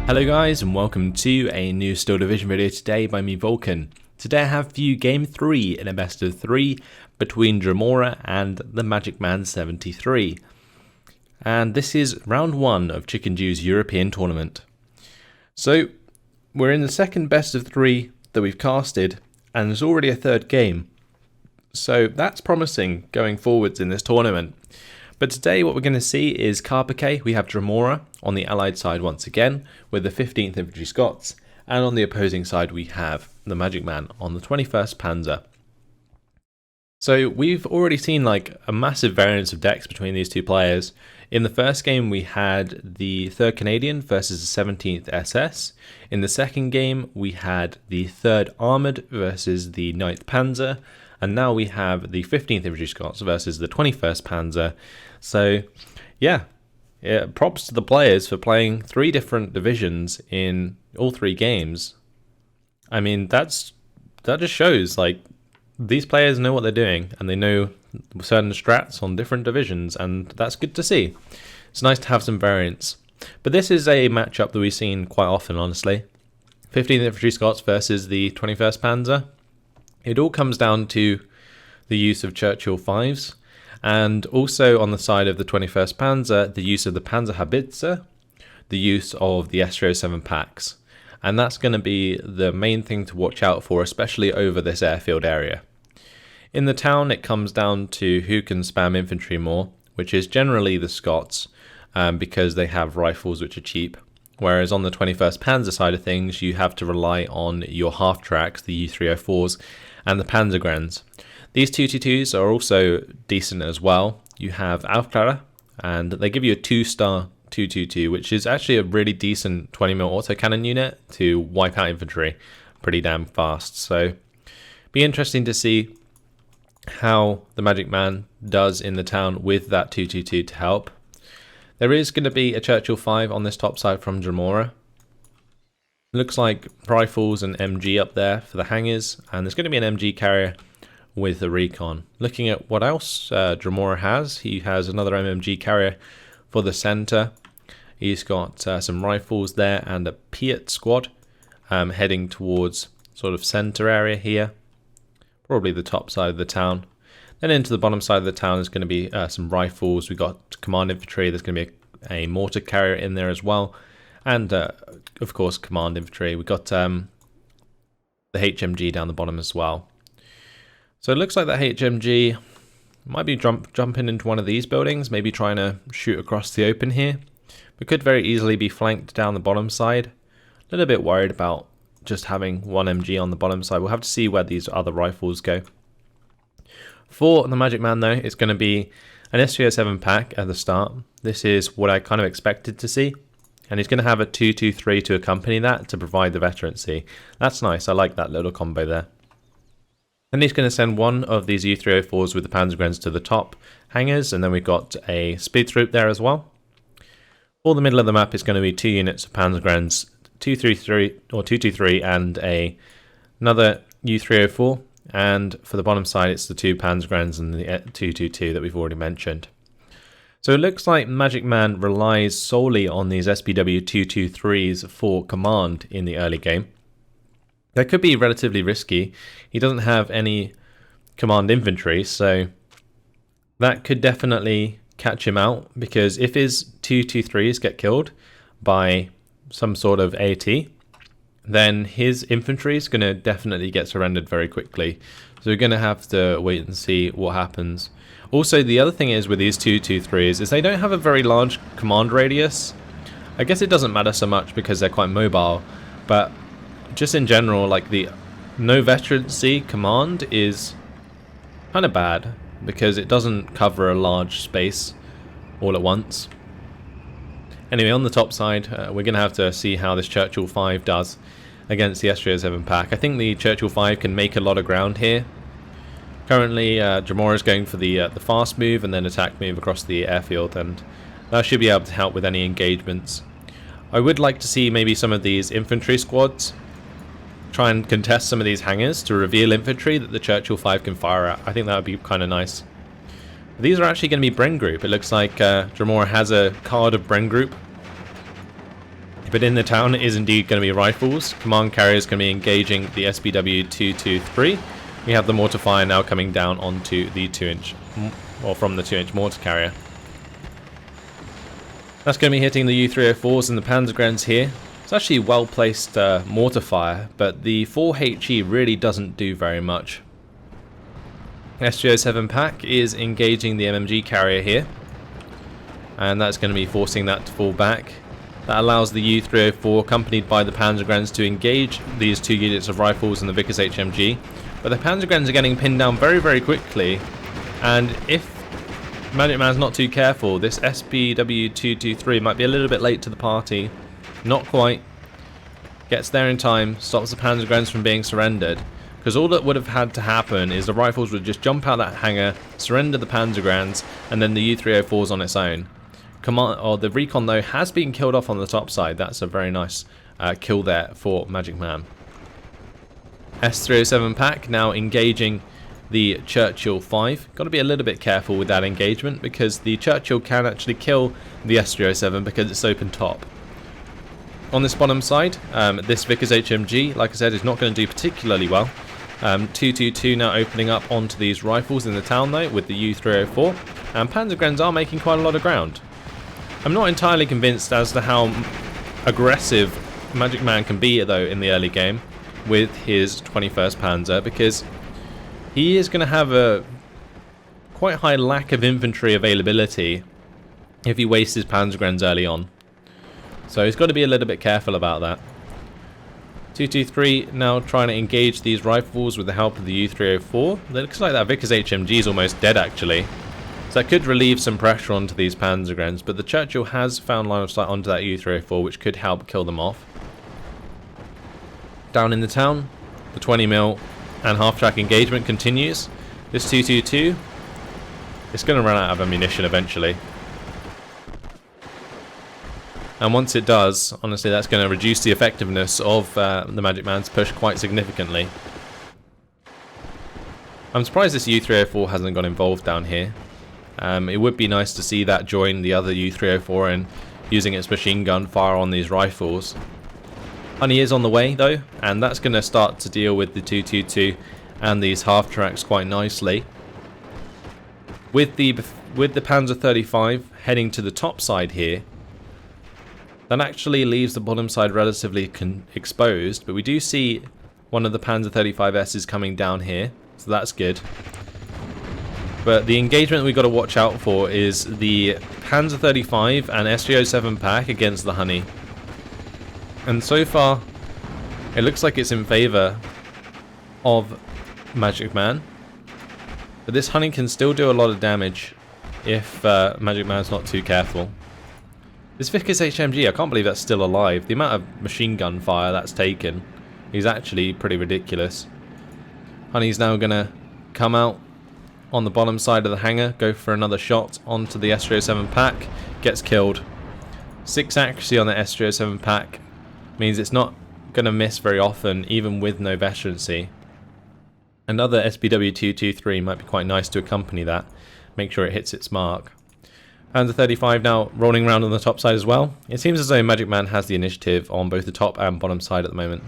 Hello guys and welcome to a new Steel Division video today by me Vulcan. Today I have for you game 3 in a best of 3 between Dremora and TheMagicMan73. And this is round 1 of Chickendew's European tournament. So we're in the second best of 3 that we've casted and there's already a third game. So that's promising going forwards in this tournament. But today what we're going to see is Carpiquet. We have Dremora on the allied side once again with the 15th Infantry Scots, and on the opposing side we have the Magic Man on the 21st Panzer. So we've already seen like a massive variance of decks between these two players. In the first game we had the 3rd Canadian versus the 17th SS. In the second game we had the 3rd Armoured versus the 9th Panzer. And now we have the 15th Infantry Scots versus the 21st Panzer. So, yeah, props to the players for playing 3 different divisions in all 3 games. I mean, that just shows, like, these players know what they're doing, and they know certain strats on different divisions, and that's good to see. It's nice to have some variance. But this is a matchup that we've seen quite often, honestly. 15th Infantry Scots versus the 21st Panzer. It all comes down to the use of Churchill 5s, and also on the side of the 21st Panzer, the use of the Panzerhaubitze, the use of the S-307 packs. And that's going to be the main thing to watch out for, especially over this airfield area. In the town, it comes down to who can spam infantry more, which is generally the Scots, because they have rifles which are cheap. Whereas on the 21st Panzer side of things, you have to rely on your half-tracks, the U-304s, and the Panzergrens. These 222s are also decent as well. You have Aufklärer, and they give you a 2-star 222, which is actually a really decent 20mm autocannon unit to wipe out infantry pretty damn fast. So, be interesting to see how the Magic Man does in the town with that 222 to help. There is going to be a Churchill 5 on this top side from Dremora. Looks like rifles and MG up there for the hangars, and there's going to be an MG carrier with the recon. Looking at what else Dremora has, he has another MMG carrier for the center. He's got some rifles there and a Piat squad heading towards sort of center area here, probably the top side of the town. Then into the bottom side of the town is going to be some rifles. We've got command infantry. There's going to be a mortar carrier in there as well. And, of course, command infantry. We've got the HMG down the bottom as well. So it looks like that HMG might be jumping into one of these buildings, maybe trying to shoot across the open here. But could very easily be flanked down the bottom side. A little bit worried about just having one MG on the bottom side. We'll have to see where these other rifles go. For the Magic Man, though, it's going to be an S-307 pack at the start. This is what I kind of expected to see. And he's going to have a 223 to accompany that to provide the veterancy. That's nice. I like that little combo there. Then he's going to send one of these U-304s with the Panzergrens to the top hangars. And then we've got a speed troop there as well. For the middle of the map, it's going to be 2 units of Panzergrens, 223 and another U-304. And for the bottom side, it's the 2 Panzergrens and the 222 that we've already mentioned. So it looks like Magic Man relies solely on these SPW 223s for command in the early game. That could be relatively risky. He doesn't have any command infantry, so that could definitely catch him out, because if his 223s get killed by some sort of AT, then his infantry is going to definitely get surrendered very quickly. So we're going to have to wait and see what happens. Also, the other thing is with these 223s is they don't have a very large command radius. I guess it doesn't matter so much because they're quite mobile, but just in general, like the no veterancy command is kind of bad because it doesn't cover a large space all at once. Anyway, on the top side, we're going to have to see how this Churchill 5 does against the S-307 pack. I think the Churchill 5 can make a lot of ground here. Currently, Dremora is going for the fast move and then attack move across the airfield, and that should be able to help with any engagements. I would like to see maybe some of these infantry squads try and contest some of these hangars to reveal infantry that the Churchill 5 can fire at. I think that would be kind of nice. These are actually going to be Bren Group. It looks like Dremora has a card of Bren Group. But in the town, it is indeed going to be rifles. Command carrier is going to be engaging the SPW-223. We have the mortar fire now coming down onto the 2-inch, or from the 2-inch mortar carrier. That's going to be hitting the U-304s and the Panzergrenadiers here. It's actually well-placed mortar fire, but the 4HE really doesn't do very much. SG07 pack is engaging the MMG carrier here, and that's going to be forcing that to fall back. That allows the U-304, accompanied by the Panzergrenadiers, to engage these 2 units of rifles and the Vickers HMG. But the Panzergrenadiers are getting pinned down very, very quickly, and if Magic Man's not too careful, this SPW-223 might be a little bit late to the party. Not quite. Gets there in time, stops the Panzergrenadiers from being surrendered. Because all that would have had to happen is the rifles would just jump out that hangar, surrender the Panzergrenadiers, and then the U-304's on its own. The recon though has been killed off on the top side. That's a very nice kill there for Magic Man. S307 pack now engaging the Churchill 5. Got to be a little bit careful with that engagement because the Churchill can actually kill the S307 because it's open top. On this bottom side, this Vickers HMG, like I said, is not going to do particularly well. 222 now opening up onto these rifles in the town though with the U-304, and Panzergrenadiers are making quite a lot of ground. I'm not entirely convinced as to how aggressive Magic Man can be though in the early game with his 21st Panzer, because he is going to have a quite high lack of infantry availability if he wastes his Panzergrenadiers early on. So he's got to be a little bit careful about that. 223 now trying to engage these rifles with the help of the U-304. It looks like that Vickers HMG is almost dead actually. So that could relieve some pressure onto these Panzergrenadiers, but the Churchill has found line of sight onto that U-304, which could help kill them off. Down in the town, the 20mm and half-track engagement continues. This 222, it's going to run out of ammunition eventually. And once it does, honestly, that's going to reduce the effectiveness of the Magic Man's push quite significantly. I'm surprised this U-304 hasn't got involved down here. It would be nice to see that join the other U-304 and using its machine gun fire on these rifles. Honey is on the way though, and that's going to start to deal with the 222 and these half tracks quite nicely. With the Panzer 35 heading to the top side here, that actually leaves the bottom side relatively exposed, but we do see one of the Panzer 35S's coming down here, so that's good. But the engagement we've got to watch out for is the Panzer 35 and SG07 pack against the Honey. And so far, it looks like it's in favour of Magic Man. But this Honey can still do a lot of damage if Magic Man's not too careful. This Vickers HMG, I can't believe that's still alive. The amount of machine gun fire that's taken is actually pretty ridiculous. Honey's now going to come out on the bottom side of the hangar, go for another shot onto the S307 pack, gets killed. 6 accuracy on the S307 pack means it's not going to miss very often, even with no veterancy. Another SPW-223 might be quite nice to accompany that, make sure it hits its mark. Panzer 35 now rolling around on the top side as well. It seems as though Magic Man has the initiative on both the top and bottom side at the moment.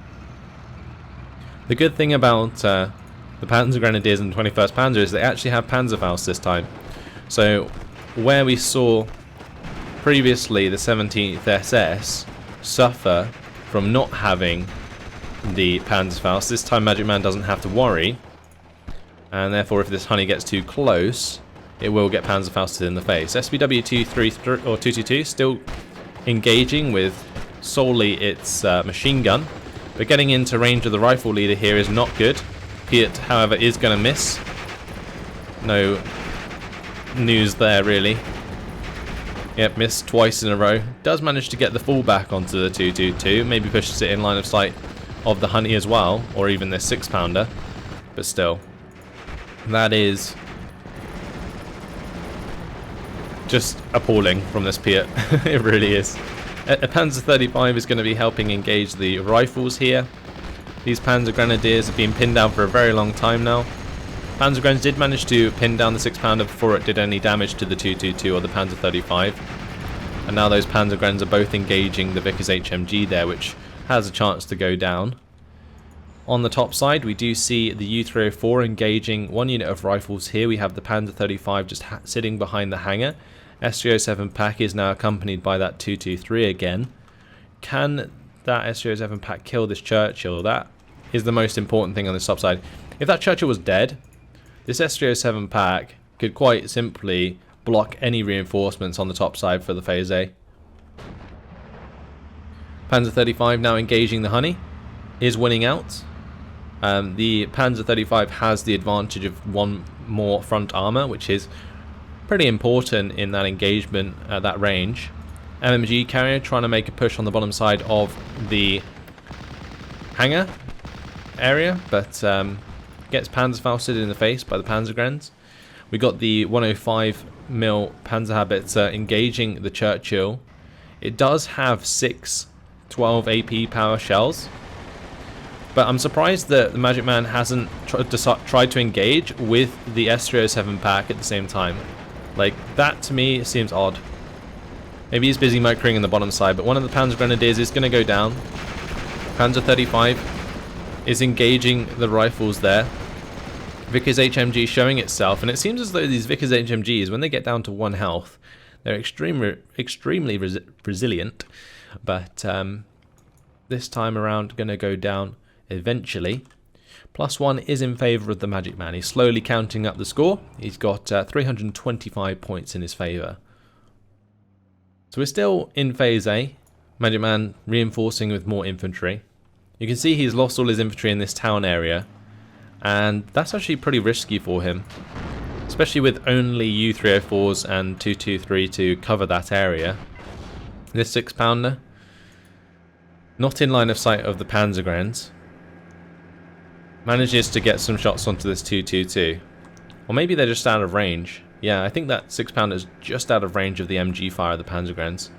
The good thing about the Panzergrenadiers and 21st Panzer is they actually have Panzerfaust this time. So where we saw previously the 17th SS suffer from not having the Panzerfaust, this time Magic Man doesn't have to worry, and therefore if this Honey gets too close, it will get Panzerfausted in the face. SPW-222 still engaging with solely its machine gun, but getting into range of the rifle leader here is not good. Piet, however, is going to miss. No news there, really. Yep, missed twice in a row. Does manage to get the full back onto the 222. Maybe pushes it in line of sight of the Honey as well, or even this 6-pounder. But still, that is just appalling from this Piet. It really is. A Panzer 35 is going to be helping engage the rifles here. These Panzergrenadiers have been pinned down for a very long time now. Panzergrenadiers did manage to pin down the 6-pounder before it did any damage to the 222 or the Panzer 35. And now those Panzergrenz are both engaging the Vickers HMG there, which has a chance to go down. On the top side, we do see the U304 engaging one unit of rifles here. We have the Panzer 35 just sitting behind the hangar. S307 pack is now accompanied by that 223 again. Can that S307 pack kill this Churchill? That is the most important thing on this top side. If that Churchill was dead, this S307 pack could quite simply block any reinforcements on the top side for the Phase A. Panzer 35 now engaging the Honey, is winning out. The Panzer 35 has the advantage of one more front armor, which is pretty important in that engagement at that range. MMG carrier trying to make a push on the bottom side of the hangar area, but gets Panzerfausted in the face by the Panzergrenz. We got the 105mm Panzerhaubitze engaging the Churchill. It does have 6 12 AP power shells, but I'm surprised that the Magic Man hasn't tried to engage with the S307 pack at the same time. Like, that to me seems odd. Maybe he's busy microing in the bottom side, but one of the Panzer Grenadiers is going to go down. Panzer 35 is engaging the rifles there. Vickers HMG showing itself, and it seems as though these Vickers HMGs, when they get down to 1 health, they're extremely resilient. But this time around, going to go down eventually. +1 is in favour of the Magic Man. He's slowly counting up the score. He's got 325 points in his favour. So we're still in Phase A. Magic Man reinforcing with more infantry. You can see he's lost all his infantry in this town area, and that's actually pretty risky for him, especially with only U304s and 223 to cover that area. This 6-pounder, not in line of sight of the Panzergrenz, manages to get some shots onto this 222. Or maybe they're just out of range. Yeah, I think that 6-pounder is just out of range of the MG fire of the Panzergrenz.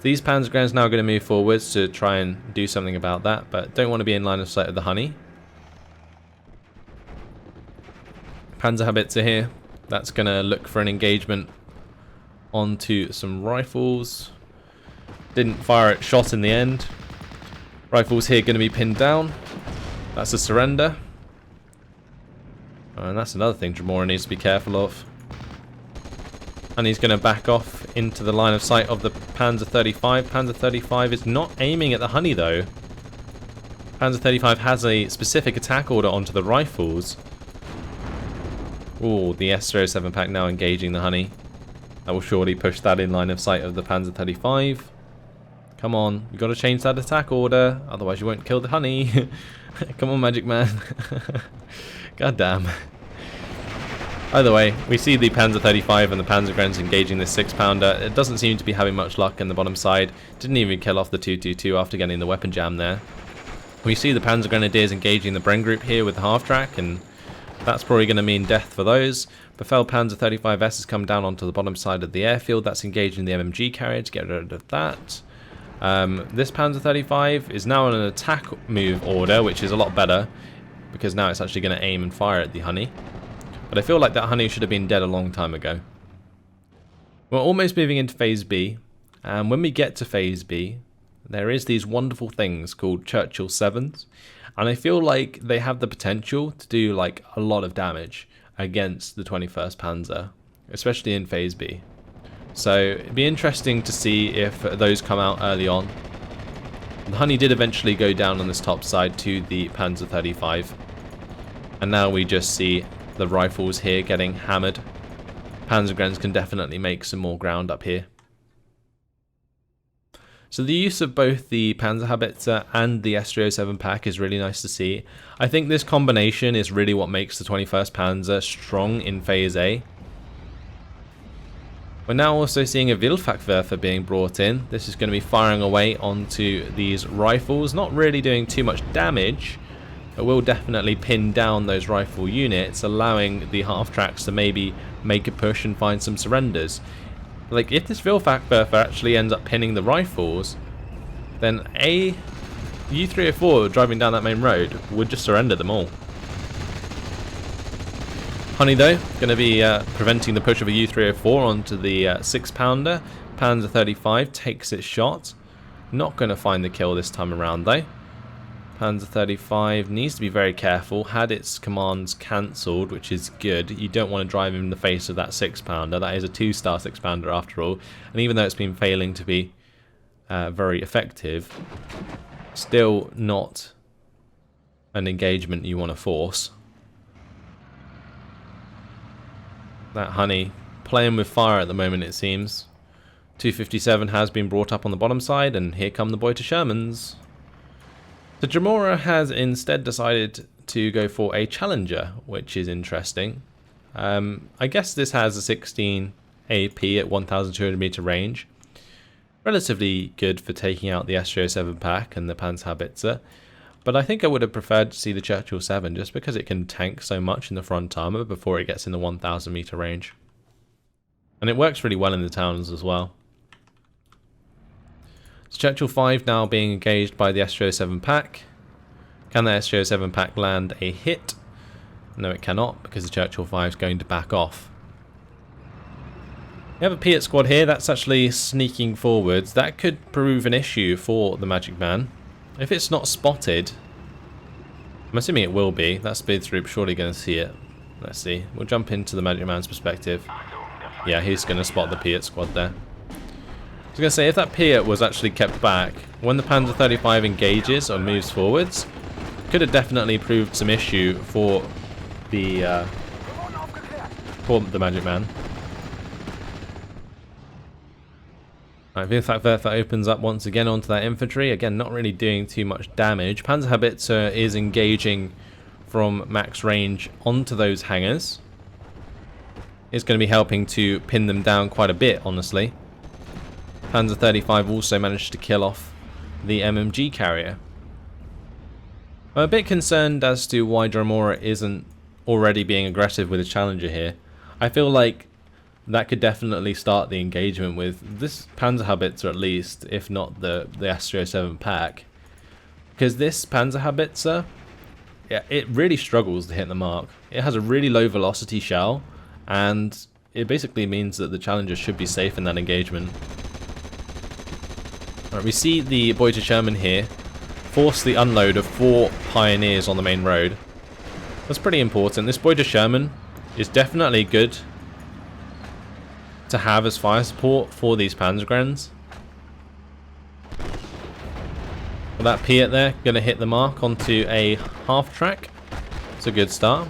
These Panzergrenz now going to move forwards to try and do something about that, but don't want to be in line of sight of the Honey. Panzerhaubitze here. That's going to look for an engagement onto some rifles. Didn't fire a shot in the end. Rifles here going to be pinned down. That's a surrender. And that's another thing Dremora needs to be careful of. And he's going to back off into the line of sight of the Panzer 35. Panzer 35 is not aiming at the Honey though. Panzer 35 has a specific attack order onto the rifles. Oh, the S307 pack now engaging the Honey. That will surely push that in line of sight of the Panzer 35. Come on, you've got to change that attack order, otherwise you won't kill the Honey. Come on, Magic Man. God damn. Either way, we see the Panzer 35 and the Panzergrenz engaging this 6-pounder. It doesn't seem to be having much luck in the bottom side. Didn't even kill off the 222 after getting the weapon jam there. We see the Panzer Grenadiers engaging the Bren group here with the half-track, and that's probably going to mean death for those. Befell Panzer 35S has come down onto the bottom side of the airfield. That's engaging the MMG carrier to get rid of that. This Panzer 35 is now on an attack move order, which is a lot better, because now it's actually going to aim and fire at the Honey. But I feel like that Honey should have been dead a long time ago. We're almost moving into Phase B, and when we get to Phase B, there is these wonderful things called Churchill 7s, and I feel like they have the potential to do like a lot of damage against the 21st Panzer, especially in Phase B. So it'd be interesting to see if those come out early on. The Honey did eventually go down on this top side to the Panzer 35, and now we just see the rifles here getting hammered. Panzergrenz can definitely make some more ground up here. So the use of both the Panzerhaubitze and the S307 pack is really nice to see. I think this combination is really what makes the 21st Panzer strong in Phase A. We're now also seeing a Wildfachwerfer being brought in. This is going to be firing away onto these rifles, not really doing too much damage. It will definitely pin down those rifle units, allowing the half-tracks to maybe make a push and find some surrenders. Like, if this Wildfachwerfer actually ends up pinning the rifles, then a U304 driving down that main road would just surrender them all. Honey though, going to be preventing the push of a U-304 onto the 6-pounder. Panzer 35 takes its shot. Not going to find the kill this time around though. Panzer 35 needs to be very careful. Had its commands cancelled, which is good. You don't want to drive him in the face of that 6-pounder. That is a 2-star 6-pounder after all. And even though it's been failing to be very effective, still not an engagement you want to force. That Honey playing with fire at the moment, it seems. 257 has been brought up on the bottom side, and here come the Shermans. The Dremora has instead decided to go for a Challenger, which is interesting. I guess this has a 16 AP at 1,200 meter range. Relatively good for taking out the S-307 pack and the Panzerhaubitze. But I think I would have preferred to see the Churchill 7 just because it can tank so much in the front armour before it gets in the 1,000 meter range. And it works really well in the towns as well. So Churchill 5 now being engaged by the S-307 pack. Can the S-307 pack land a hit? No, it cannot, because the Churchill 5 is going to back off. We have a Piat squad here that's actually sneaking forwards. That could prove an issue for the Magic Man. If it's not spotted, I'm assuming it will be. That speed troop surely going to see it. Let's see. We'll jump into the Magic Man's perspective. Yeah, he's going to spot the Piat squad there. I was going to say, if that Piat was actually kept back, when the Panzer 35 engages or moves forwards, could have definitely proved some issue for the Magic Man. Right, Werfer opens up once again onto that infantry. Again, not really doing too much damage. Panzerhaubitze is engaging from max range onto those hangars. It's going to be helping to pin them down quite a bit, honestly. Panzer 35 also managed to kill off the MMG carrier. I'm a bit concerned as to why Dremora isn't already being aggressive with a Challenger here. I feel like that could definitely start the engagement with this Panzerhaubitze at least, if not the S-307 pack. Because this Panzerhaubitze, yeah, it really struggles to hit the mark. It has a really low velocity shell, and it basically means that the Challenger should be safe in that engagement. Right, we see the Sherman here force the unload of 4 Pioneers on the main road. That's pretty important. This Sherman is definitely good to have as fire support for these Panzergrens. Well, that Piat there, going to hit the mark onto a half track. It's a good start.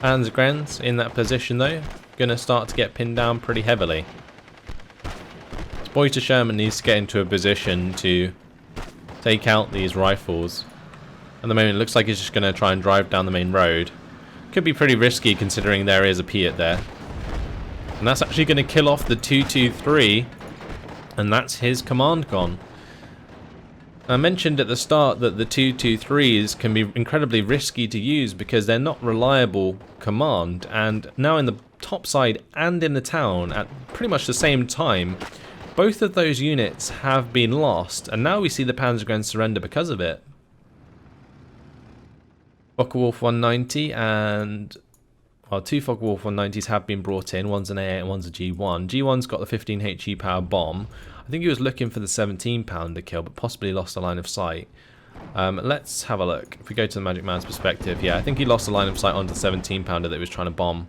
Panzergrens in that position though, going to start to get pinned down pretty heavily. Sherman needs to get into a position to take out these rifles. At the moment it looks like he's just going to try and drive down the main road. Could be pretty risky considering there is a Piat there. And that's actually going to kill off the 223, and that's his command gone. I mentioned at the start that the 223s can be incredibly risky to use because they're not reliable command, and now in the top side and in the town at pretty much the same time, both of those units have been lost, and now we see the Panzergren surrender because of it. Focke-Wulf 190 and... well, 2 Focke-Wulf 190s have been brought in. One's an A8 and one's a G1. G1's got the 15 HE power bomb. I think he was looking for the 17-pounder kill, but possibly lost the line of sight. Let's have a look. If we go to the Magic Man's perspective, yeah, I think he lost the line of sight onto the 17-pounder that he was trying to bomb.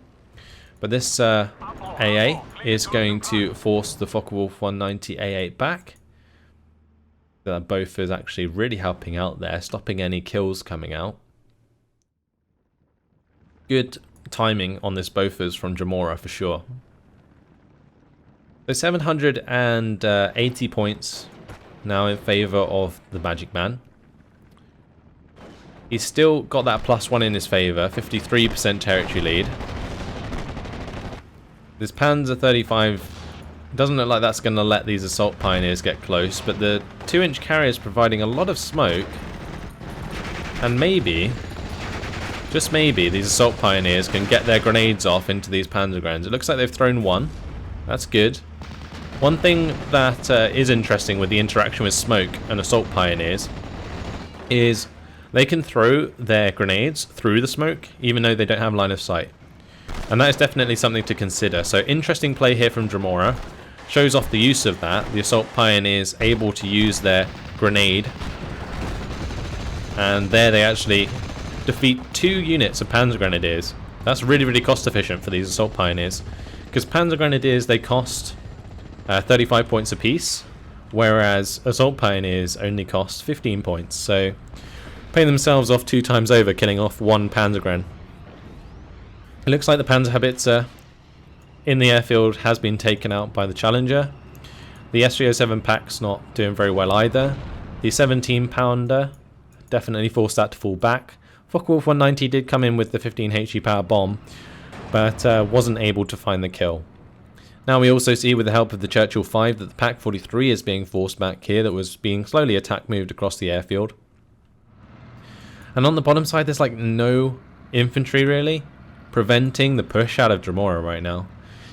But this AA is going to force the Focke-Wulf 190 A8 back. Both is actually really helping out there, stopping any kills coming out. Good timing on this Bofors from Dremora for sure. So 780 points now in favour of the Magic Man. He's still got that +1 in his favour, 53% territory lead. This Panzer 35 doesn't look like that's going to let these Assault Pioneers get close, but the 2-inch carrier is providing a lot of smoke, and maybe, just maybe, these Assault Pioneers can get their grenades off into these Panzergrens. It looks like they've thrown one. That's good. One thing that is interesting with the interaction with smoke and Assault Pioneers is they can throw their grenades through the smoke, even though they don't have line of sight. And that is definitely something to consider. So interesting play here from Dremora. Shows off the use of that. The Assault Pioneers able to use their grenade. And there they actually defeat 2 units of Panzer Grenadiers. That's really, really cost efficient for these Assault Pioneers. Because Panzer Grenadiers, they cost 35 points apiece. Whereas Assault Pioneers only cost 15 points. So paying themselves off 2 times over, killing off 1 Panzer Gren. It looks like the Panzerhaubitze in the airfield has been taken out by the Challenger. The S307 pack's not doing very well either. The 17 pounder definitely forced that to fall back. Focke-Wulf 190 did come in with the 15 HE power bomb, but wasn't able to find the kill. Now we also see with the help of the Churchill 5 that the Pak 43 is being forced back here, that was being slowly moved across the airfield. And on the bottom side there's like no infantry really preventing the push out of Dremora right now.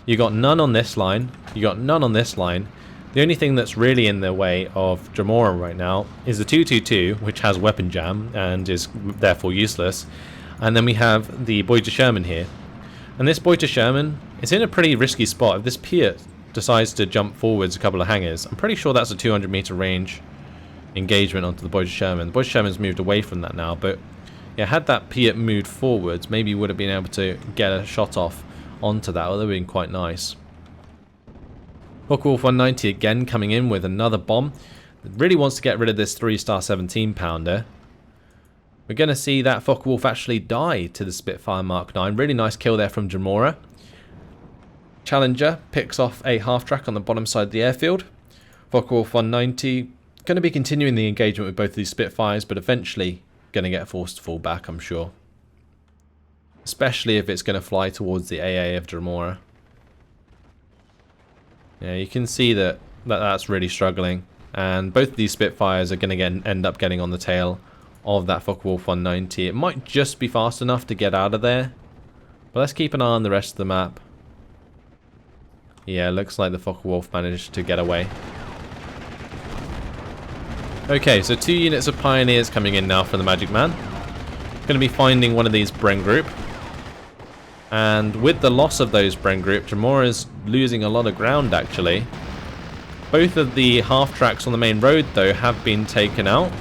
You got none on this line, you got none on this line. The only thing that's really in the way of Dremora right now is the 222, which has weapon jam and is therefore useless. And then we have the Beuter Sherman here. And this Beuter Sherman is in a pretty risky spot. If this Piat decides to jump forwards a couple of hangars, I'm pretty sure that's a 200 meter range engagement onto the Beuter Sherman. The Beuter Sherman's moved away from that now, but yeah, had that Piat moved forwards, maybe would have been able to get a shot off onto that. That would have been quite nice. Focke-Wulf 190 again coming in with another bomb. Really wants to get rid of this 3-star 17 pounder. We're going to see that Focke-Wulf actually die to the Spitfire Mark 9. Really nice kill there from Dremora. Challenger picks off a half-track on the bottom side of the airfield. Focke-Wulf 190 going to be continuing the engagement with both of these Spitfires, but eventually going to get forced to fall back, I'm sure. Especially if it's going to fly towards the AA of Dremora. Yeah, you can see that's really struggling. And both of these Spitfires are going to end up getting on the tail of that Focke-Wulf 190. It might just be fast enough to get out of there. But let's keep an eye on the rest of the map. Yeah, looks like the Focke-Wulf managed to get away. Okay, so 2 units of Pioneers coming in now for the Magic Man. Going to be finding one of these Bren Group. And with the loss of those Bren Group, Dremora is losing a lot of ground actually. Both of the half-tracks on the main road though have been taken out.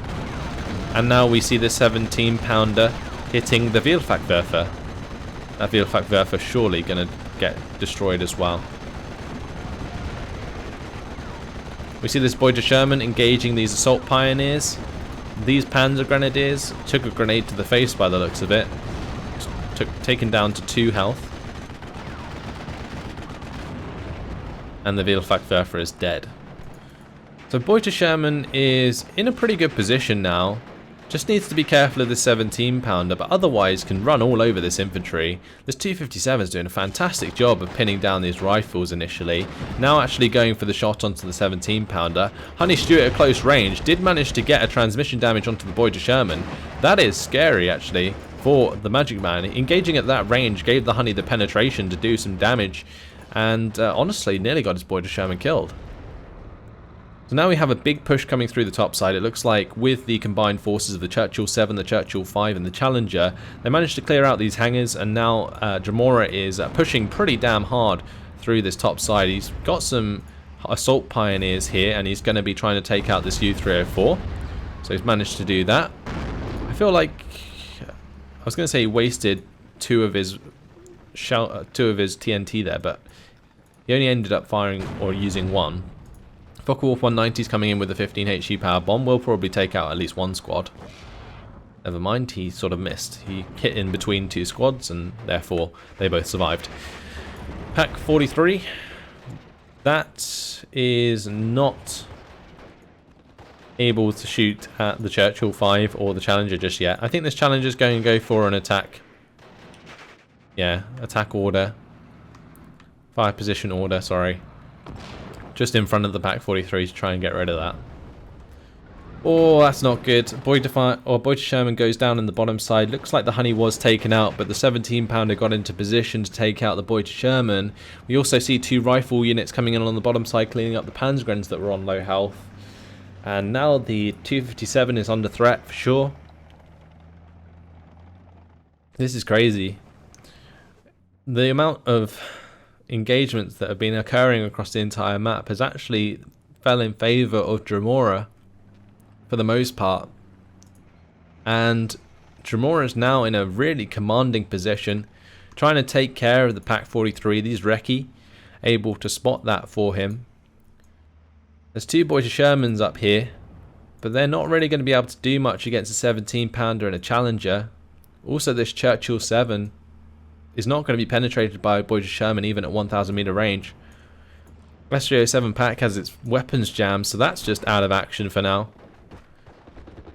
And now we see the 17 pounder hitting the Vielfachwerfer. That Vielfachwerfer surely going to get destroyed as well. We see this Beuter Sherman engaging these Assault Pioneers. These Panzer Grenadiers took a grenade to the face by the looks of it. Taken down to 2 health. And the Vielfachwerfer is dead. So Beuter Sherman is in a pretty good position now. Just needs to be careful of this 17 pounder, but otherwise can run all over this infantry. This 257 is doing a fantastic job of pinning down these rifles initially. Now actually going for the shot onto the 17 pounder. Honey Stewart at close range did manage to get a transmission damage onto the Beuter Sherman. That is scary actually for the Magic Man. Engaging at that range gave the Honey the penetration to do some damage, and honestly nearly got his Beuter Sherman killed. So now we have a big push coming through the top side. It looks like with the combined forces of the Churchill 7, the Churchill 5 and the Challenger, they managed to clear out these hangars, and now Dremora is pushing pretty damn hard through this top side. He's got some Assault Pioneers here, and he's going to be trying to take out this U-304. So he's managed to do that. I feel like, I was going to say he wasted two of his TNT there, but he only ended up firing or using 1. Focke-Wulf 190 is coming in with a 15 HE power bomb. Will probably take out at least 1 squad. Never mind, he sort of missed. He hit in between 2 squads, and therefore they both survived. Pak 43. That is not able to shoot at the Churchill 5 or the Challenger just yet. I think this Challenger is going to go for an attack. Yeah, attack order. Fire position order, sorry. Just in front of the Pak 43 to try and get rid of that. Oh, that's not good. Beuter Sherman goes down in the bottom side. Looks like the Honey was taken out, but the 17 pounder got into position to take out the Beuter Sherman. We also see 2 rifle units coming in on the bottom side, cleaning up the Panzergrens that were on low health. And now the 257 is under threat for sure. This is crazy. the amount of engagements that have been occurring across the entire map has actually fell in favour of Dremora for the most part. And Dremora is now in a really commanding position, trying to take care of the Pack 43. These Recce able to spot that for him. There's two Boy to Shermans up here, but they're not really going to be able to do much against a 17 pounder and a Challenger. Also, this Churchill 7 is not going to be penetrated by a Boy to Sherman even at 1000 meter range. SJ07 pack has its weapons jammed, so that's just out of action for now.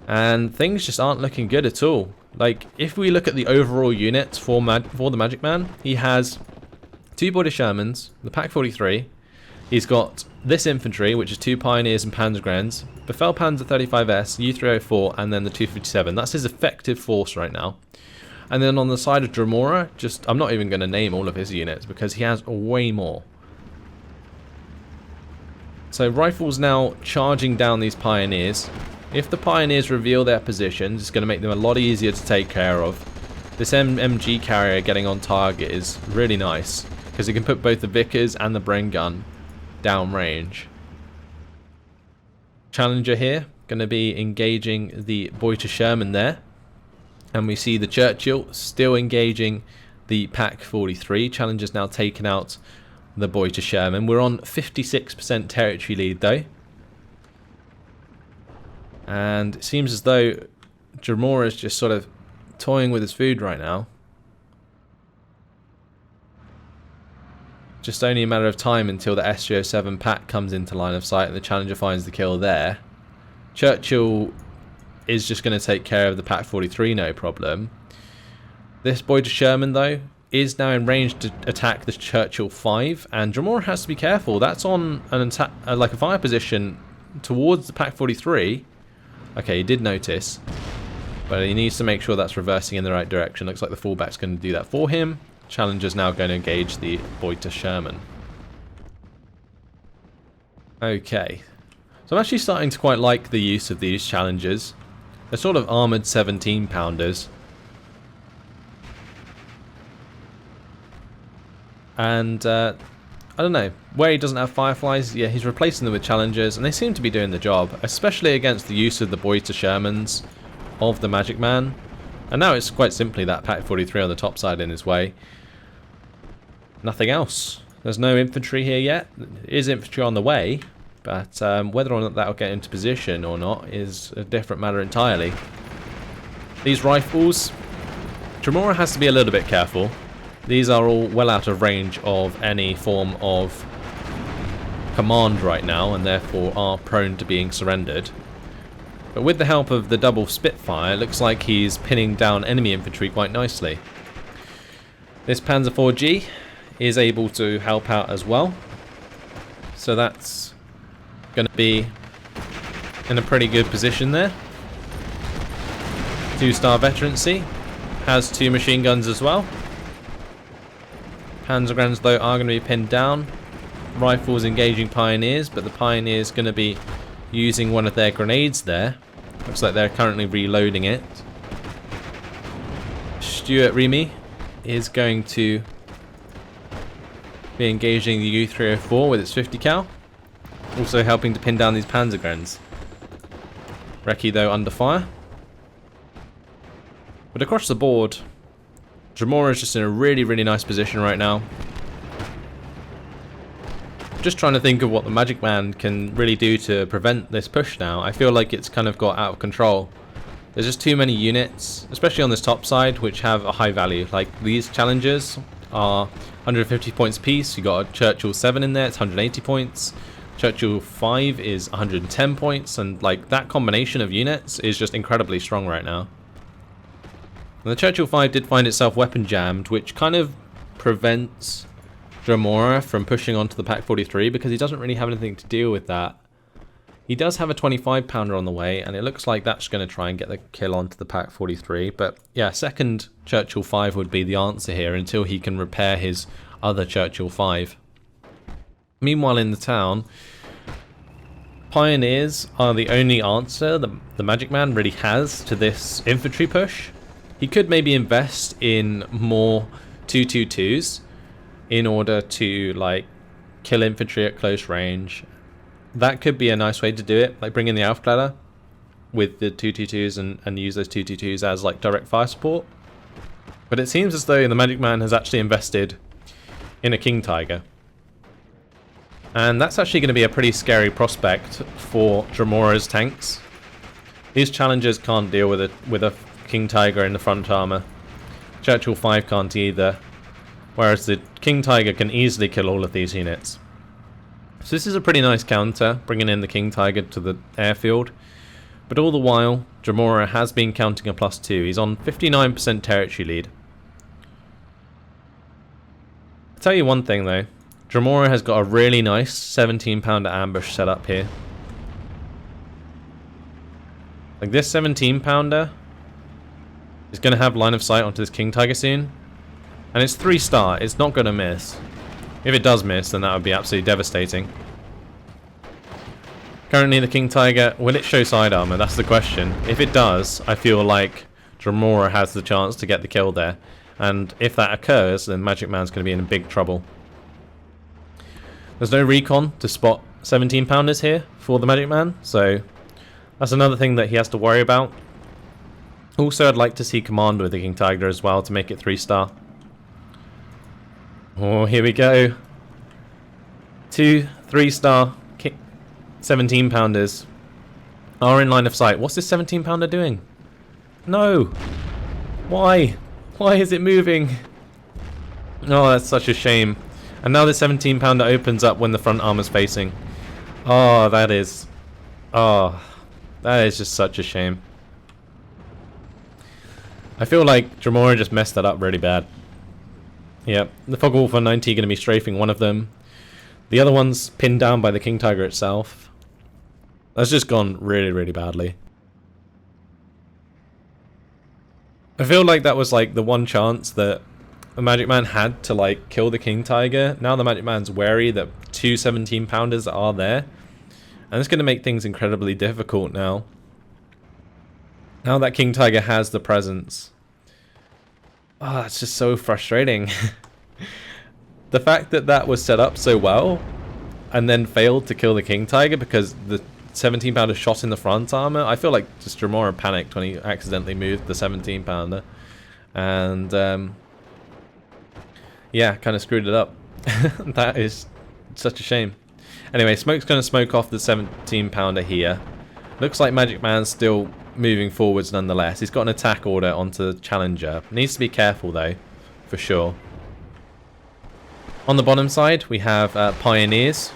And things just aren't looking good at all. Like, if we look at the overall units for the Magic Man, he has two Boy to Shermans, the Pack 43. He's got this infantry, which is two Pioneers and Panzergrenz, Befehl Panzer 35S, U304, and then the 257. That's his effective force right now. And then on the side of Dremora, I'm not even going to name all of his units because he has way more. So Rifle's now charging down these Pioneers. If the Pioneers reveal their positions, it's going to make them a lot easier to take care of. This MG carrier getting on target is really nice because it can put both the Vickers and the Bren gun downrange. Challenger here, going to be engaging the Boy to Sherman there. And we see the Churchill still engaging the Pack 43. Challenger's now taken out the Boy to Sherman. We're on 56% territory lead though. And it seems as though Dremora is just sort of toying with his food right now. Just only a matter of time until the SJ07 pack comes into line of sight and the Challenger finds the kill there. Churchill is just going to take care of the Pack 43, no problem. This Boy to Sherman, though, is now in range to attack the Churchill 5, and Dremora has to be careful. That's on an attack, like a fire position towards the Pack 43. Okay, he did notice, but he needs to make sure that's reversing in the right direction. Looks like the fullback's going to do that for him. Challenger's now going to engage the Boy to Sherman. Okay, so I'm actually starting to quite like the use of these Challengers. They're sort of armoured 17 pounders. And I don't know, where he doesn't have Fireflies, yeah, he's replacing them with Challengers, and they seem to be doing the job, especially against the use of the Boy to Shermans of the Magic Man. And now it's quite simply that Pack 43 on the top side in his way. Nothing else. There's no infantry here yet. There is infantry on the way, but whether or not that'll get into position or not is a different matter entirely. These rifles, Dremora has to be a little bit careful. These are all well out of range of any form of command right now, and therefore are prone to being surrendered. But with the help of the double Spitfire, it looks like he's pinning down enemy infantry quite nicely. This Panzer IV-G is able to help out as well. So that's going to be in a pretty good position there. 2-star veterancy. Has 2 machine guns as well. Panzergrenz though are going to be pinned down. Rifles engaging Pioneers, but the Pioneers going to be using one of their grenades there. Looks like they're currently reloading it. Stuart Remy is going to be engaging the U304 with its 50 cal. Also helping to pin down these Panzergrenz. Recce though under fire. But across the board, Dremora is just in a really nice position right now. Just trying to think of what the Magic Man can really do to prevent this push now. I feel like it's kind of got out of control. There's just too many units, especially on this top side, which have a high value. Like these Challengers are 150 points apiece. You got a Churchill 7 in there, it's 180 points. Churchill 5 is 110 points, and like that combination of units is just incredibly strong right now. And the Churchill 5 did find itself weapon jammed, which kind of prevents Dremora from pushing onto the Pack 43 because he doesn't really have anything to deal with that. He does have a 25 pounder on the way, and it looks like that's going to try and get the kill onto the Pack 43. But yeah, second Churchill 5 would be the answer here until he can repair his other Churchill 5. Meanwhile in the town, Pioneers are the only answer the Magic Man really has to this infantry push. He could maybe invest in more 222s, in order to like kill infantry at close range. That could be a nice way to do it, like bring in the Aufkläder with the 222s and use those 222s as like direct fire support. But it seems as though the Magic Man has actually invested in a King Tiger. And that's actually going to be a pretty scary prospect for Dremora's tanks. These challengers can't deal with a King Tiger in the front armor. Churchill 5 can't either. Whereas the King Tiger can easily kill all of these units. So this is a pretty nice counter, bringing in the King Tiger to the airfield. But all the while, Dremora has been counting a +2. He's on 59% territory lead. I'll tell you one thing though. Dremora has got a really nice 17-pounder ambush set up here. Like this 17-pounder is going to have line of sight onto this King Tiger soon. And it's 3-star. It's not going to miss. If it does miss, then that would be absolutely devastating. Currently the King Tiger, will it show side armor? That's the question. If it does, I feel like Dremora has the chance to get the kill there. And if that occurs, then Magic Man's going to be in big trouble. There's no recon to spot 17-pounders here for the Magic Man, so that's another thing that he has to worry about. Also, I'd like to see command with the King Tiger as well to make it 3-star. Oh, here we go. 2 3-star 17-pounders are in line of sight. What's this 17-pounder doing? No! Why? Why is it moving? Oh, that's such a shame. And now the 17-pounder opens up when the front armor's facing. Oh, that is... Oh, that is just such a shame. I feel like Dremora just messed that up really bad. Yep, the Focke-Wulf 190 going to be strafing one of them. The other one's pinned down by the King Tiger itself. That's just gone really, really badly. I feel like that was like the one chance that the Magic Man had to like kill the King Tiger. Now the Magic Man's wary that 2 17-pounders are there. And it's going to make things incredibly difficult now. Now that King Tiger has the presence. Ah, oh, it's just so frustrating. The fact that that was set up so well and then failed to kill the King Tiger because the 17-pounder shot in the front armor. I feel like just Dremora panicked when he accidentally moved the 17-pounder. And yeah, kind of screwed it up. That is such a shame. Anyway, Smoke's going to smoke off the 17-pounder here. Looks like Magic Man's still moving forwards nonetheless. He's got an attack order onto the Challenger. Needs to be careful though, for sure. On the bottom side, we have Pioneers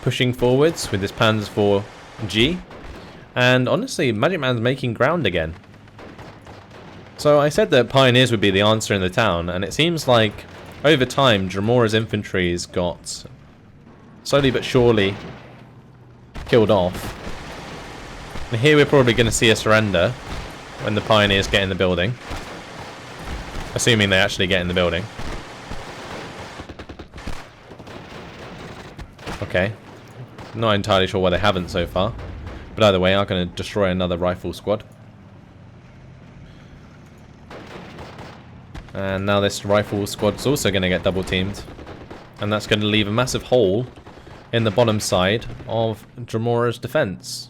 pushing forwards with this Panzer IV-G. And honestly, Magic Man's making ground again. So I said that Pioneers would be the answer in the town, and it seems like over time, Dremora's infantry's got slowly but surely killed off. And here we're probably going to see a surrender when the Pioneers get in the building. Assuming they actually get in the building. Okay. Not entirely sure why they haven't so far. But either way, I'm going to destroy another rifle squad. And now this rifle squad's also going to get double teamed. And that's going to leave a massive hole in the bottom side of Dremora's defense.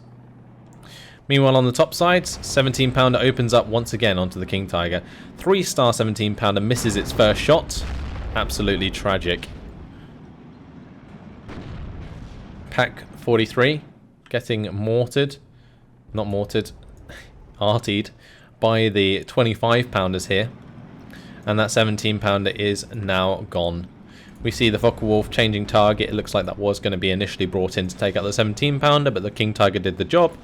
Meanwhile, on the top side, 17-pounder opens up once again onto the King Tiger. 3-star 17-pounder misses its first shot. Absolutely tragic. Pack 43 getting mortared. Not mortared. Artied by the 25-pounders here. And that 17-pounder is now gone. We see the Focke-Wulf changing target. It looks like that was going to be initially brought in to take out the 17-pounder, but the King Tiger did the job.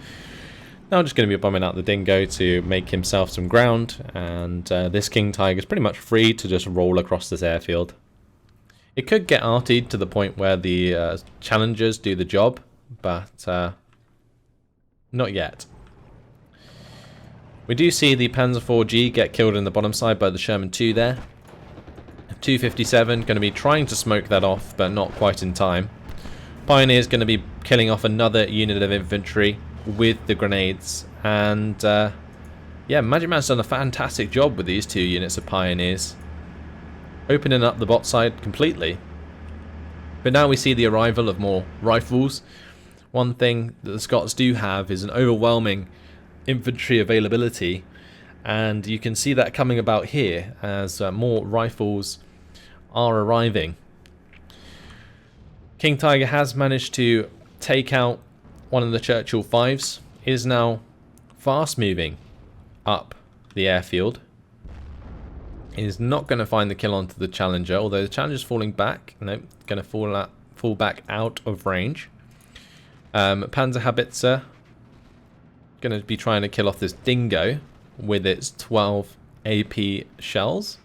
Now just going to be bombing out the Dingo to make himself some ground, and this King Tiger is pretty much free to just roll across this airfield. It could get artied to the point where the challengers do the job, but not yet. We do see the Panzer IV-G get killed in the bottom side by the Sherman 2 there. 257 going to be trying to smoke that off, but not quite in time. Pioneer's going to be killing off another unit of infantry with the grenades, and yeah, Magic Man's done a fantastic job with these two units of Pioneers. opening up the bot side completely. But now we see the arrival of more rifles. One thing that the Scots do have is an overwhelming infantry availability, and you can see that coming about here as more rifles are arriving. King Tiger has managed to take out one of the Churchill 5s, is now fast moving up the airfield. Is not going to find the kill onto the Challenger, although the Challenger's falling back. Nope, going to fall back out of range. Panzerhaubitze going to be trying to kill off this Dingo with its 12 AP shells.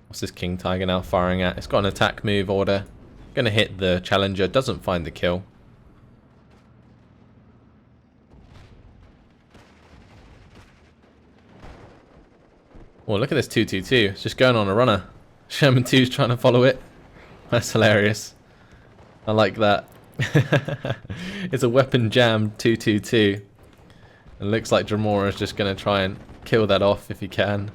What's this King Tiger now firing at? It's got an attack move order. Going to hit the Challenger, doesn't find the kill. Oh, look at this 222. It's just going on a runner. Sherman 2's trying to follow it. That's hilarious. I like that. It's a weapon jam 222. It looks like Dremora is just going to try and kill that off if he can.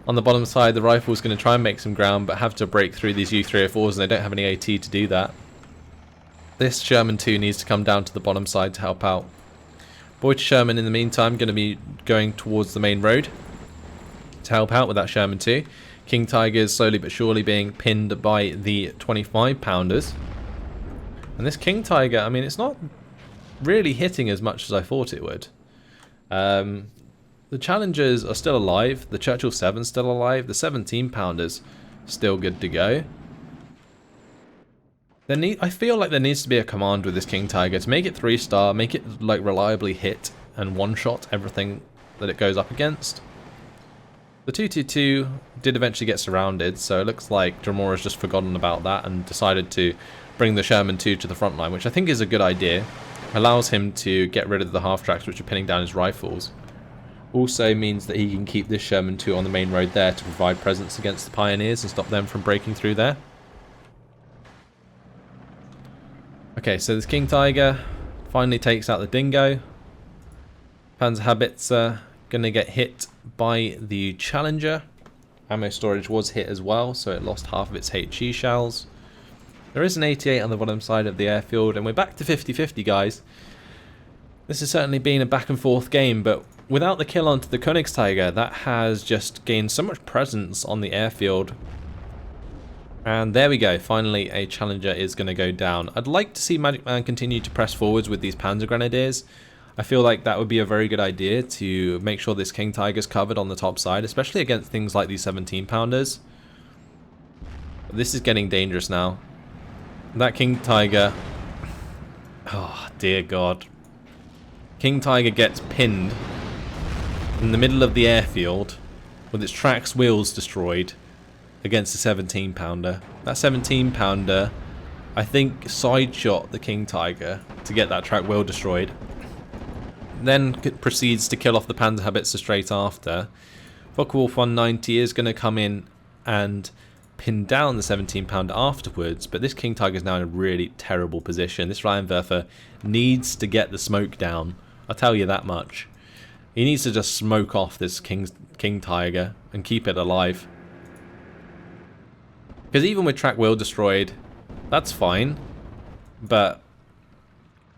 On the bottom side, the rifle's going to try and make some ground, but have to break through these U304s, and they don't have any AT to do that. This Sherman 2 needs to come down to the bottom side to help out. Boyd Sherman, in the meantime, going to be going towards the main road to help out with that Sherman 2. King Tiger is slowly but surely being pinned by the 25 pounders. And this King Tiger, I mean, it's not really hitting as much as I thought it would. The Challengers are still alive. The Churchill 7's still alive. The 17 pounders still good to go. I feel like there needs to be a command with this King Tiger to make it 3-star, make it like reliably hit and one-shot everything that it goes up against. The 222 did eventually get surrounded, so it looks like Dremora's just forgotten about that and decided to bring the Sherman 2 to the front line, which I think is a good idea. Allows him to get rid of the half-tracks which are pinning down his rifles. Also means that he can keep this Sherman 2 on the main road there to provide presence against the Pioneers and stop them from breaking through there. Okay, so this King Tiger finally takes out the Dingo. Panzerhaubitze going to get hit by the Challenger. Ammo storage was hit as well, so it lost half of its HE shells. There is an 88 on the bottom side of the airfield, and we're back to 50-50, guys. This has certainly been a back and forth game, but without the kill onto the Königstiger, that has just gained so much presence on the airfield. And there we go, finally a Challenger is going to go down. I'd like to see MagicMan continue to press forwards with these Panzer Grenadiers. I feel like that would be a very good idea to make sure this King Tiger's covered on the top side, especially against things like these 17 pounders. This is getting dangerous now. That King Tiger, oh dear God. King Tiger gets pinned in the middle of the airfield with its tracks wheels destroyed against a 17 pounder. That 17 pounder, I think, side shot the King Tiger to get that track wheel destroyed. Then proceeds to kill off the Panzerhaubitze straight after. Focke-Wulf 190 is going to come in and pin down the 17 pounder afterwards, but this King Tiger is now in a really terrible position. This Rheinwerfer needs to get the smoke down. I'll tell you that much. He needs to just smoke off this King Tiger and keep it alive. Because even with track wheel destroyed, that's fine, but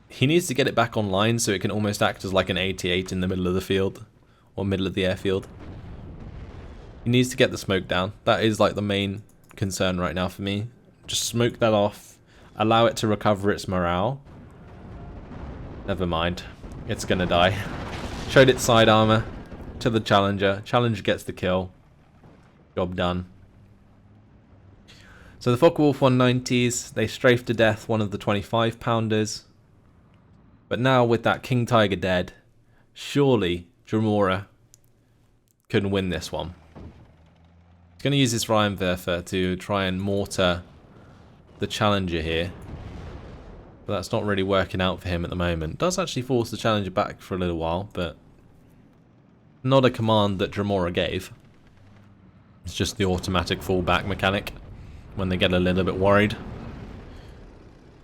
he needs to get it back online so it can almost act as like an 88 in the middle of the field, or middle of the airfield. He needs to get the smoke down. That is like the main concern right now for me. Just smoke that off, allow it to recover its morale. Never mind, it's gonna die. Showed its side armor to the Challenger. Challenger gets the kill. Job done. So the Focke-Wulf 190s, they strafe to death one of the 25 pounders. But now with that King Tiger dead, surely Dremora can win this one. He's going to use his Rheinwerfer to try and mortar the Challenger here. But that's not really working out for him at the moment. Does actually force the Challenger back for a little while, but not a command that Dremora gave. It's just the automatic fallback mechanic when they get a little bit worried.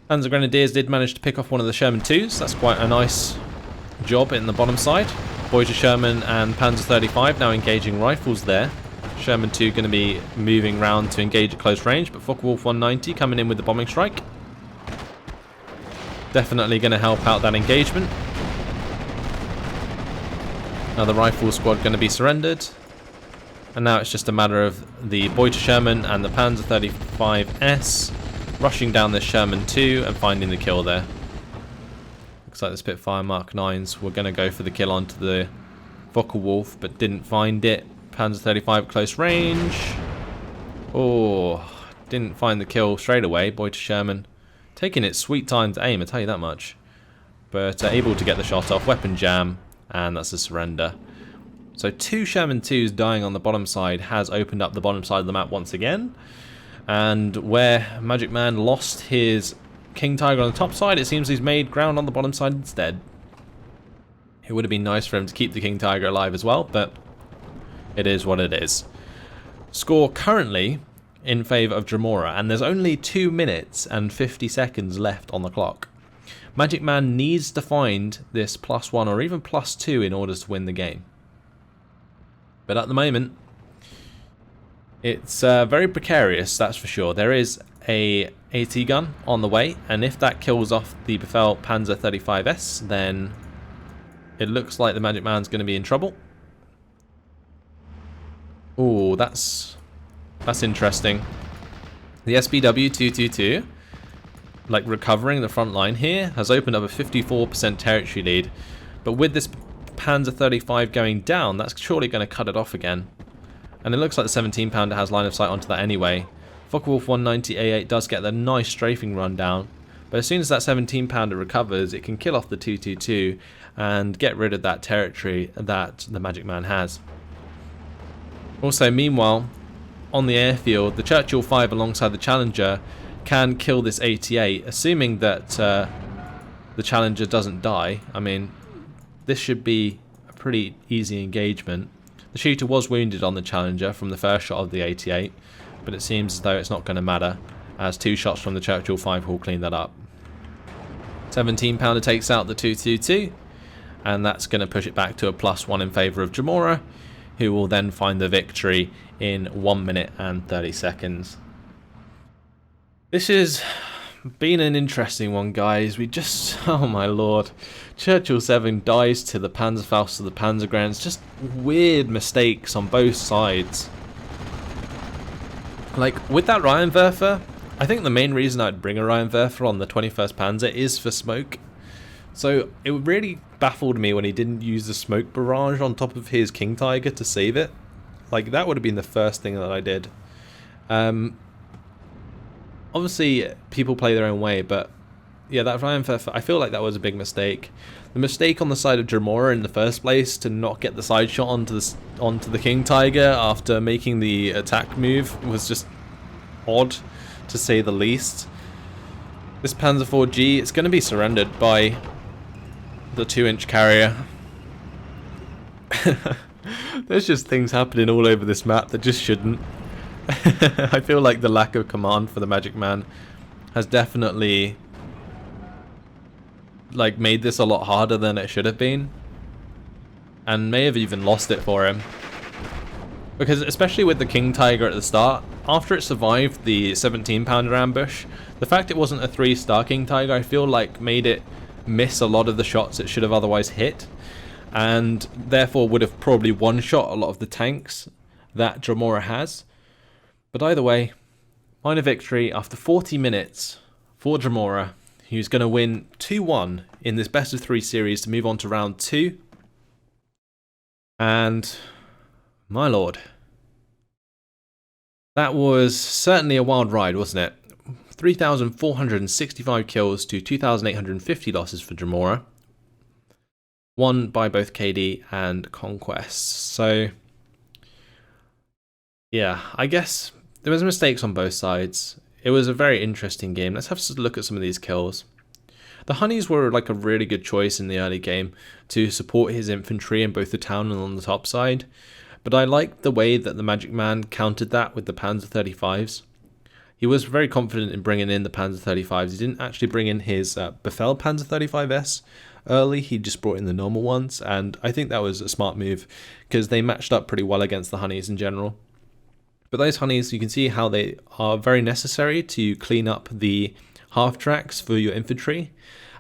Panzer Grenadiers did manage to pick off one of the Sherman 2s. That's quite a nice job in the bottom side. Boyd Sherman and Panzer 35 now engaging rifles there. Sherman 2 going to be moving round to engage at close range, but Focke-Wulf 190 coming in with the bombing strike. Definitely going to help out that engagement. Now the rifle squad going to be surrendered. And now it's just a matter of the Beuter Sherman and the Panzer 35S rushing down this Sherman 2 and finding the kill there. Looks like the Spitfire Mark 9s were going to go for the kill onto the Focke-Wulf, but didn't find it. Panzer 35 close range. Oh, didn't find the kill straight away. Beuter Sherman taking its sweet time to aim, I tell you that much. But able to get the shot off. Weapon jam, and that's a surrender. So 2 Sherman 2s dying on the bottom side has opened up the bottom side of the map once again. And where Magic Man lost his King Tiger on the top side, it seems he's made ground on the bottom side instead. It would have been nice for him to keep the King Tiger alive as well, but it is what it is. Score currently in favour of Dremora, and there's only 2 minutes and 50 seconds left on the clock. Magic Man needs to find this +1 or even +2 in order to win the game. But at the moment, it's very precarious, that's for sure. There is a AT gun on the way, and if that kills off the Befehl Panzer 35S, then it looks like the Magic Man's going to be in trouble. Oh, that's interesting. The SBW 222, like recovering the front line here, has opened up a 54% territory lead. But with this Panzer 35 going down, that's surely going to cut it off again. And it looks like the 17 pounder has line of sight onto that anyway. Focke-Wulf 190 A8 does get the nice strafing run down, but as soon as that 17 pounder recovers, it can kill off the 222 and get rid of that territory that the Magic Man has. Also, meanwhile, on the airfield, the Churchill 5 alongside the Challenger can kill this 88, assuming that the Challenger doesn't die. I mean, this should be a pretty easy engagement. The shooter was wounded on the Challenger from the first shot of the 88, but it seems as though it's not going to matter, as 2 shots from the Churchill 5 will clean that up. 17 pounder takes out the 222, and that's going to push it back to a +1 in favour of Dremora, who will then find the victory in 1 minute and 30 seconds. This has been an interesting one, guys. We just, oh my lord, Churchill 7 dies to the Panzerfaust to the Panzergrens. Just weird mistakes on both sides. Like, with that Rheinwerfer, I think the main reason I'd bring a Rheinwerfer on the 21st Panzer is for smoke. So it really baffled me when he didn't use the smoke barrage on top of his King Tiger to save it. Like, that would have been the first thing that I did. Obviously, people play their own way, but yeah, that Rheinwerfer, I feel like that was a big mistake. The mistake on the side of Dremora in the first place to not get the side shot onto the King Tiger after making the attack move was just odd, to say the least. This Panzer 4G, it's going to be surrendered by the 2-inch carrier. There's just things happening all over this map that just shouldn't. I feel like the lack of command for the Magic Man has definitely like made this a lot harder than it should have been, and may have even lost it for him. Because especially with the King Tiger at the start, after it survived the 17 pounder ambush, the fact it wasn't a 3-star King Tiger, I feel like made it miss a lot of the shots it should have otherwise hit, and therefore would have probably one-shot a lot of the tanks that Dremora has. But either way, minor victory after 40 minutes for Dremora, who's going to win 2-1 in this best of 3 series to move on to round 2. And my lord, that was certainly a wild ride, wasn't it? 3,465 kills to 2,850 losses for Dremora, won by both KD and Conquest. So yeah, I guess there was mistakes on both sides. It was a very interesting game. Let's have a look at some of these kills. The Honeys were like a really good choice in the early game to support his infantry in both the town and on the top side. But I liked the way that the Magic Man countered that with the Panzer 35s. He was very confident in bringing in the Panzer 35s. He didn't actually bring in his Befehl Panzer 35S early. He just brought in the normal ones. And I think that was a smart move because they matched up pretty well against the Honeys in general. But those honeys, you can see how they are very necessary to clean up the half tracks for your infantry,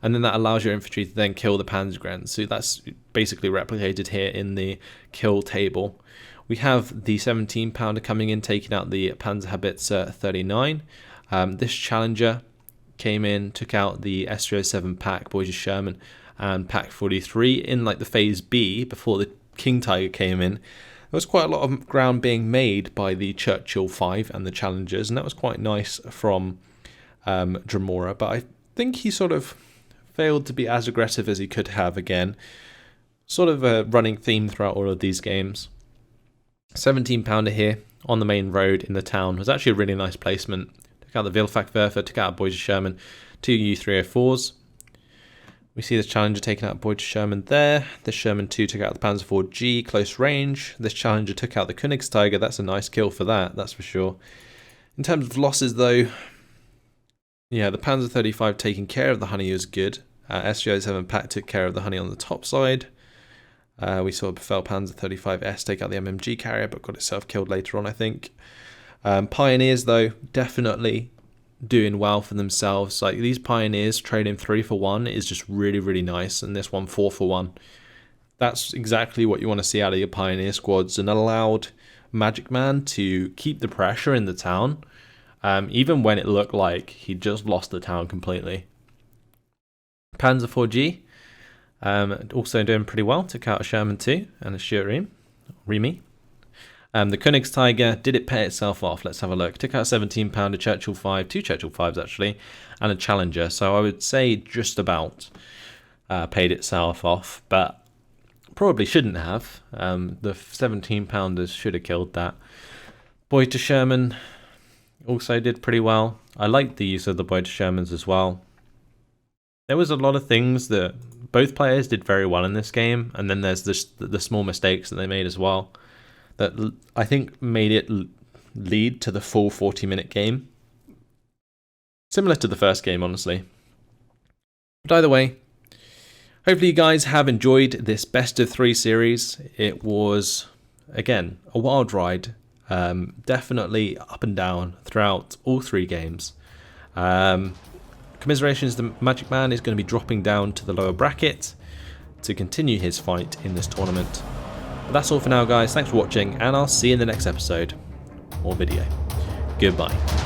and then that allows your infantry to then kill the Panzergrenadiers. So that's basically replicated here in the kill table. We have the 17 pounder coming in, taking out the Panzerhaubitze 39. This Challenger came in, took out the S307 Pack, Boyce Sherman, and Pack 43 in like the phase B before the King Tiger came in. There was quite a lot of ground being made by the Churchill 5 and the Challengers, and that was quite nice from Dremora, but I think he sort of failed to be as aggressive as he could have again. Sort of a running theme throughout all of these games. 17 pounder here on the main road in the town was actually a really nice placement. Took out the Wildfachwerfer, took out Boyce Sherman, 2 U304s. We see this Challenger taking out Boyce Sherman there. This Sherman 2 took out the Panzer IV G, close range. This Challenger took out the Königstiger. That's a nice kill for that's for sure. In terms of losses though, yeah, the Panzer 35 taking care of the honey was good. S307 Pack took care of the honey on the top side. We saw Befehl Panzer 35S take out the MMG carrier, but got itself killed later on, I think. Pioneers though, definitely doing well for themselves. Like these Pioneers trading 3 for 1 is just really, really nice, and this one 4 for 1. That's exactly what you want to see out of your Pioneer squads, and allowed MagicMan to keep the pressure in the town, even when it looked like he just lost the town completely. Panzer IV G also doing pretty well, took out a Sherman 2 and a Stuart Remy. The Königstiger, did it pay itself off? Let's have a look. Took out a 17 pounder Churchill 5, 2 Churchill 5s actually, and a Challenger. So I would say just about paid itself off, but probably shouldn't have. The 17 pounders should have killed that. Boyce Sherman also did pretty well. I liked the use of the Boyce Shermans as well. There was a lot of things that both players did very well in this game, and then there's the small mistakes that they made as well that I think made it lead to the full 40-minute game. Similar to the first game, honestly. But either way, hopefully you guys have enjoyed this best of 3 series. It was, again, a wild ride. Definitely up and down throughout all 3 games. Commiserations, the MagicMan is going to be dropping down to the lower bracket to continue his fight in this tournament. But that's all for now, guys. Thanks for watching, and I'll see you in the next episode or video. Goodbye.